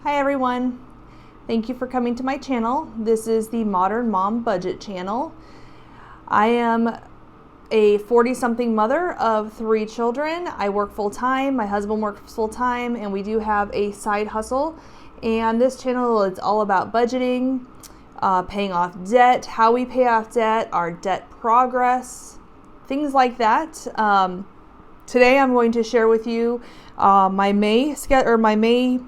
Hi everyone, thank you for coming to my channel. This is the Modern Mom Budget channel. I am a 40-something mother of 3 children. I work full-time, my husband works full-time, and we do have a side hustle. And this channel is all about budgeting, paying off debt, how we pay off debt, our debt progress, things like that. Today I'm going to share with you my May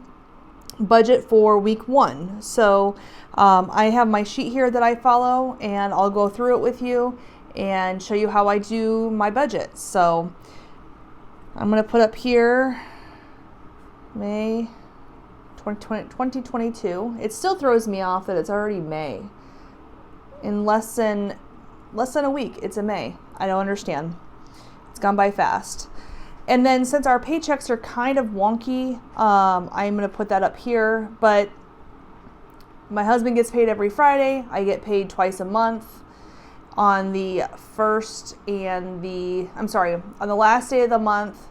budget for week 1. So I have my sheet here that I follow, and I'll go through it with you and show you how I do my budget. So I'm going to put up here May 2022. It still throws me off that it's already May. In less than a week, it's a May. I don't understand. It's gone by fast. And then since our paychecks are kind of wonky, I'm going to put that up here. But my husband gets paid every Friday. I get paid twice a month on the on the last day of the month,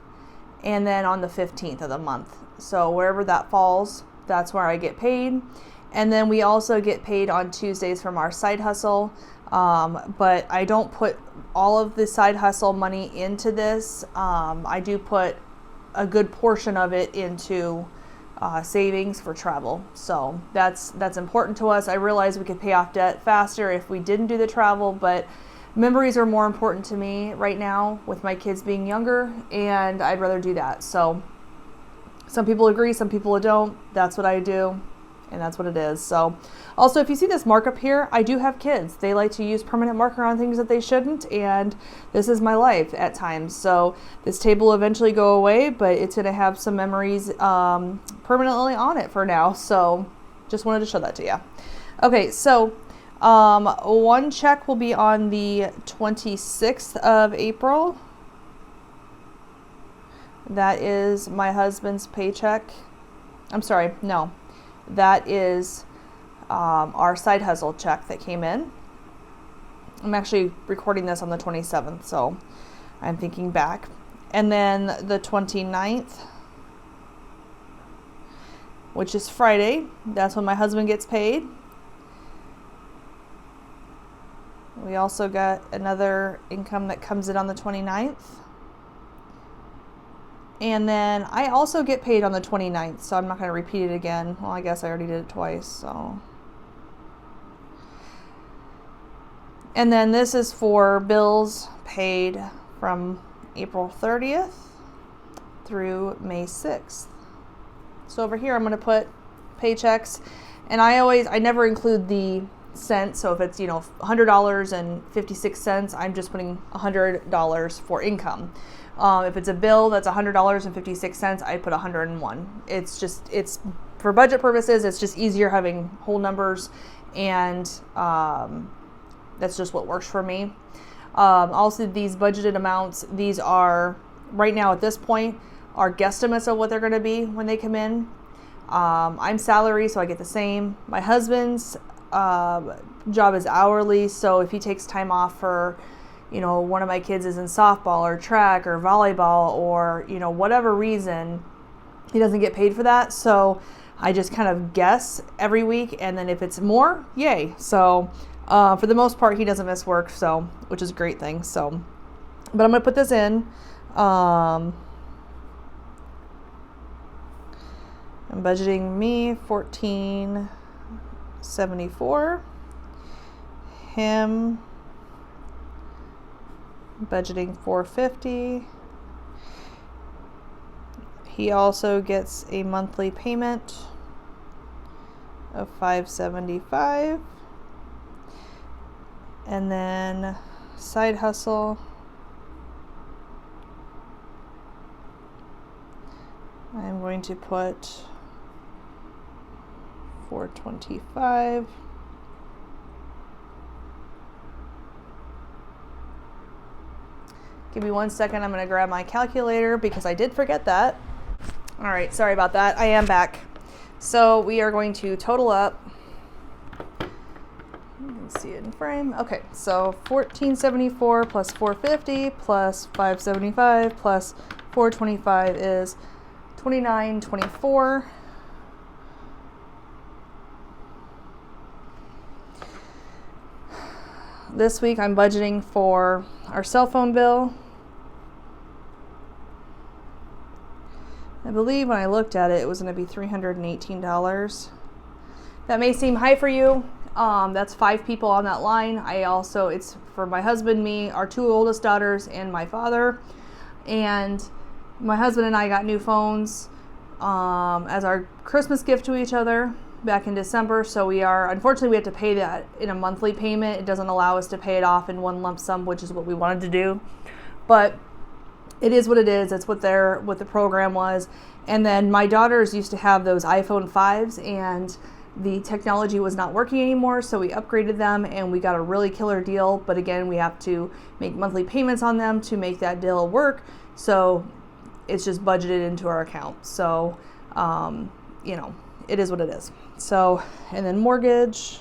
and then on the 15th of the month. So wherever that falls, that's where I get paid. And then we also get paid on Tuesdays from our side hustle. But I don't put all of the side hustle money into this. I do put a good portion of it into savings for travel. So that's important to us. I realize we could pay off debt faster if we didn't do the travel, but memories are more important to me right now with my kids being younger, and I'd rather do that. So some people agree, some people don't. That's what I do. And that's what it is. So also, if you see this markup here, I do have kids. They like to use permanent marker on things that they shouldn't, and this is my life at times. So this table will eventually go away, but it's going to have some memories permanently on it for now. So just wanted to show that to you. Okay, so one check will be on the 26th of April. That is my husband's paycheck. I'm sorry, no. That is our side hustle check that came in. I'm actually recording this on the 27th, so I'm thinking back. And then the 29th, which is Friday, that's when my husband gets paid. We also got another income that comes in on the 29th. And then I also get paid on the 29th, so I'm not going to repeat it again. Well, I guess I already did it twice, so. And then this is for bills paid from April 30th through May 6th. So over here I'm going to put paychecks, and I never include the cents. So if it's, $100.56, I'm just putting $100 for income. If it's a bill that's $100.56, I put 101. It's for budget purposes, it's just easier having whole numbers, and that's just what works for me. Also, these budgeted amounts, these are, right now at this point, are guesstimates of what they're going to be when they come in. I'm salary, so I get the same. My husband's job is hourly, so if he takes time off for one of my kids is in softball or track or volleyball or, whatever reason, he doesn't get paid for that. So I just kind of guess every week. And then if it's more, yay. So for the most part, he doesn't miss work, so, which is a great thing. So, but I'm going to put this in. I'm budgeting me $14.74. Him budgeting $450. He also gets a monthly payment of $575. And then side hustle, I'm going to put $425. Give me 1 second. I'm going to grab my calculator because I did forget that. All right, sorry about that. I am back. So we are going to total up. You can see it in frame. Okay, so $14.74 plus $450 plus $575 plus $425 is $29.24. this week I'm budgeting for our cell phone bill. I believe when I looked at it, it was going to be $318. That may seem high for you. That's 5 people on that line. It's for my husband, me, our 2 oldest daughters, and my father. And my husband and I got new phones as our Christmas gift to each other back in December. So unfortunately, we have to pay that in a monthly payment. It doesn't allow us to pay it off in one lump sum, which is what we wanted to do. But it is what it is. That's what the program was. And then my daughters used to have those iPhone 5s, and the technology was not working anymore, so we upgraded them and we got a really killer deal. But again, we have to make monthly payments on them to make that deal work. So it's just budgeted into our account. So, it is what it is. So, and then mortgage,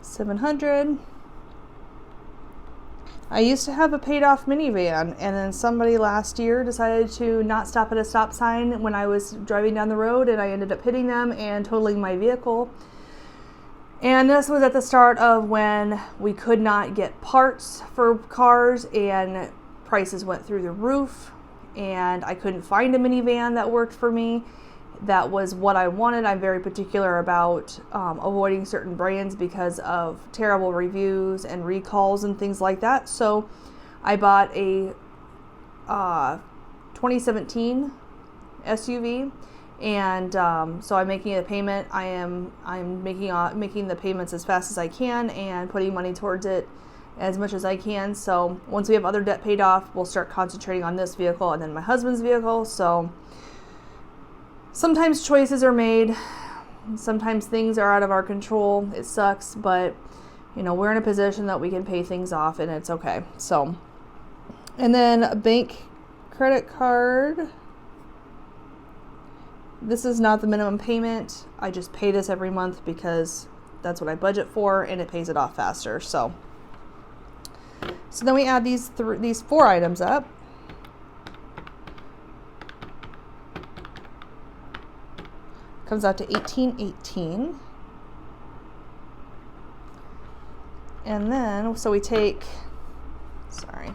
$700. I used to have a paid off minivan, and then somebody last year decided to not stop at a stop sign when I was driving down the road, and I ended up hitting them and totaling my vehicle. And this was at the start of when we could not get parts for cars and prices went through the roof, and I couldn't find a minivan that worked for me. That was what I wanted. I'm very particular about avoiding certain brands because of terrible reviews and recalls and things like that. So I bought a 2017 SUV, and so I'm making a payment. I'm making the payments as fast as I can and putting money towards it as much as I can. So once we have other debt paid off, we'll start concentrating on this vehicle and then my husband's vehicle. So sometimes choices are made. Sometimes things are out of our control. It sucks, but we're in a position that we can pay things off and it's okay. So, and then a bank credit card. This is not the minimum payment. I just pay this every month because that's what I budget for and it pays it off faster. So then we add these 4 items up. Comes out to $1,818. And then, so we take, sorry,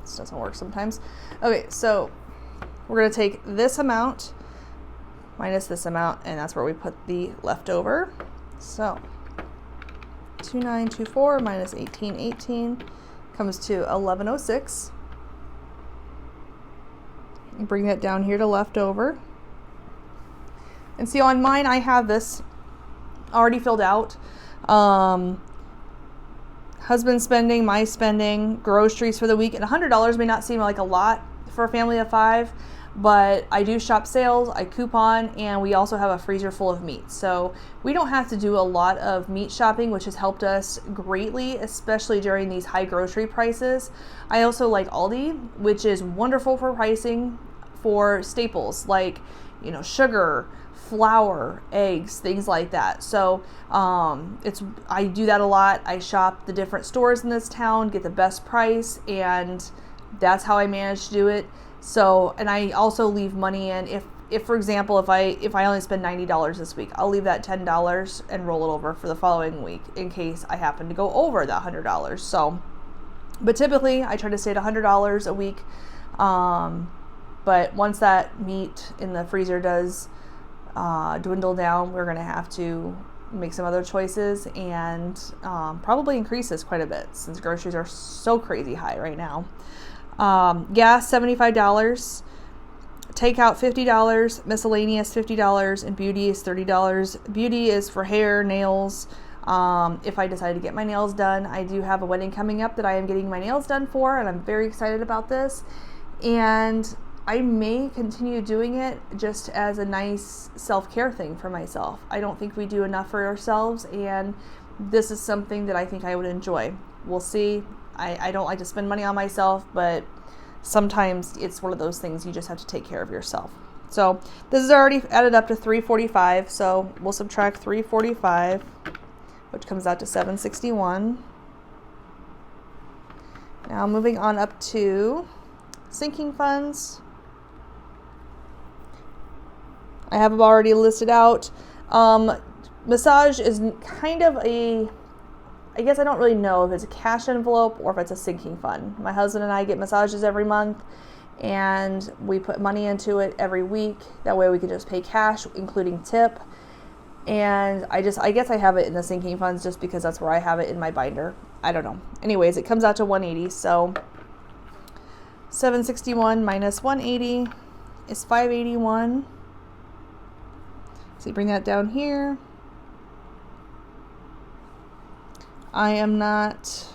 this doesn't work sometimes. Okay, so we're going to take this amount minus this amount, and that's where we put the leftover. So 2924 minus 1818 comes to 1106. Bring that down here to leftover. And see, on mine, I have this already filled out. Husband spending, my spending, groceries for the week. And $100 may not seem like a lot for a family of 5, but I do shop sales, I coupon, and we also have a freezer full of meat. So we don't have to do a lot of meat shopping, which has helped us greatly, especially during these high grocery prices. I also like Aldi, which is wonderful for pricing for staples like, sugar, flour, eggs, things like that. So I do that a lot. I shop the different stores in this town, get the best price, and that's how I manage to do it. So, and I also leave money in. If for example, if I only spend $90 this week, I'll leave that $10 and roll it over for the following week in case I happen to go over that $100. So, but typically I try to stay at $100 a week. But once that meat in the freezer does dwindle down, we're going to have to make some other choices and probably increase this quite a bit since groceries are so crazy high right now. Gas, $75, takeout, $50, miscellaneous, $50, and beauty is $30. Beauty is for hair, nails. If I decide to get my nails done, I do have a wedding coming up that I am getting my nails done for, and I'm very excited about this. And I may continue doing it just as a nice self-care thing for myself. I don't think we do enough for ourselves, and this is something that I think I would enjoy. We'll see. I don't like to spend money on myself, but sometimes it's one of those things you just have to take care of yourself. So this is already added up to $345, so we'll subtract $345, which comes out to $761. Now moving on up to sinking funds. I have them already listed out. massage is kind of I guess I don't really know if it's a cash envelope or if it's a sinking fund. My husband and I get massages every month, and we put money into it every week. That way we can just pay cash, including tip. And I guess I have it in the sinking funds just because that's where I have it in my binder. I don't know. Anyways, it comes out to 180. So 761 minus 180 is 581. So you bring that down here. I am not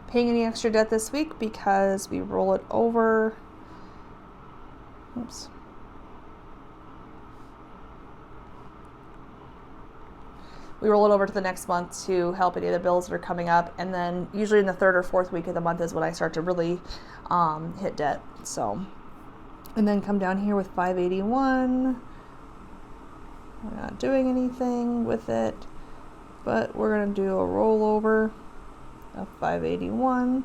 paying any extra debt this week because we roll it over. Oops. We roll it over to the next month to help any of the bills that are coming up. And then usually in the third or fourth week of the month is when I start to really hit debt. So, and then come down here with 581. We're not doing anything with it, but we're going to do a rollover of 581.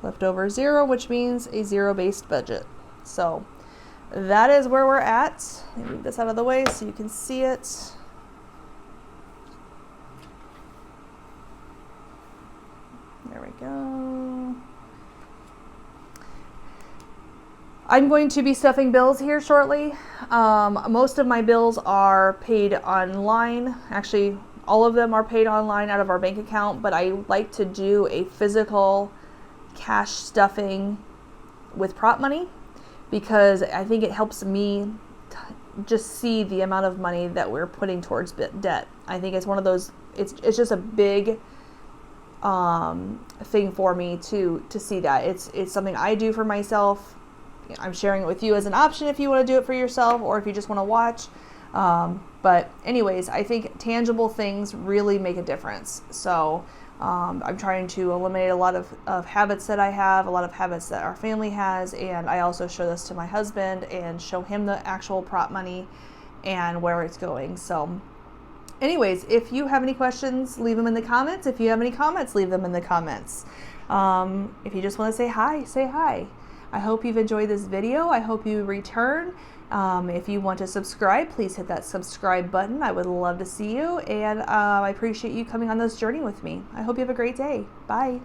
Left over 0, which means a zero-based budget. So that is where we're at. Let me move this out of the way so you can see it. There we go. I'm going to be stuffing bills here shortly. Most of my bills are paid online. Actually, all of them are paid online out of our bank account, but I like to do a physical cash stuffing with prop money because I think it helps me just see the amount of money that we're putting towards debt. I think it's one of those, it's just a big thing for me to see that. It's something I do for myself. I'm sharing it with you as an option if you want to do it for yourself or if you just want to watch. But anyways, I think tangible things really make a difference. So I'm trying to eliminate a lot of habits that I have, a lot of habits that our family has, and I also show this to my husband and show him the actual prop money and where it's going. So anyways, if you have any questions, leave them in the comments. If you have any comments, leave them in the comments. If you just want to say hi, say hi. I hope you've enjoyed this video. I hope you return. If you want to subscribe, please hit that subscribe button. I would love to see you, and I appreciate you coming on this journey with me. I hope you have a great day. Bye.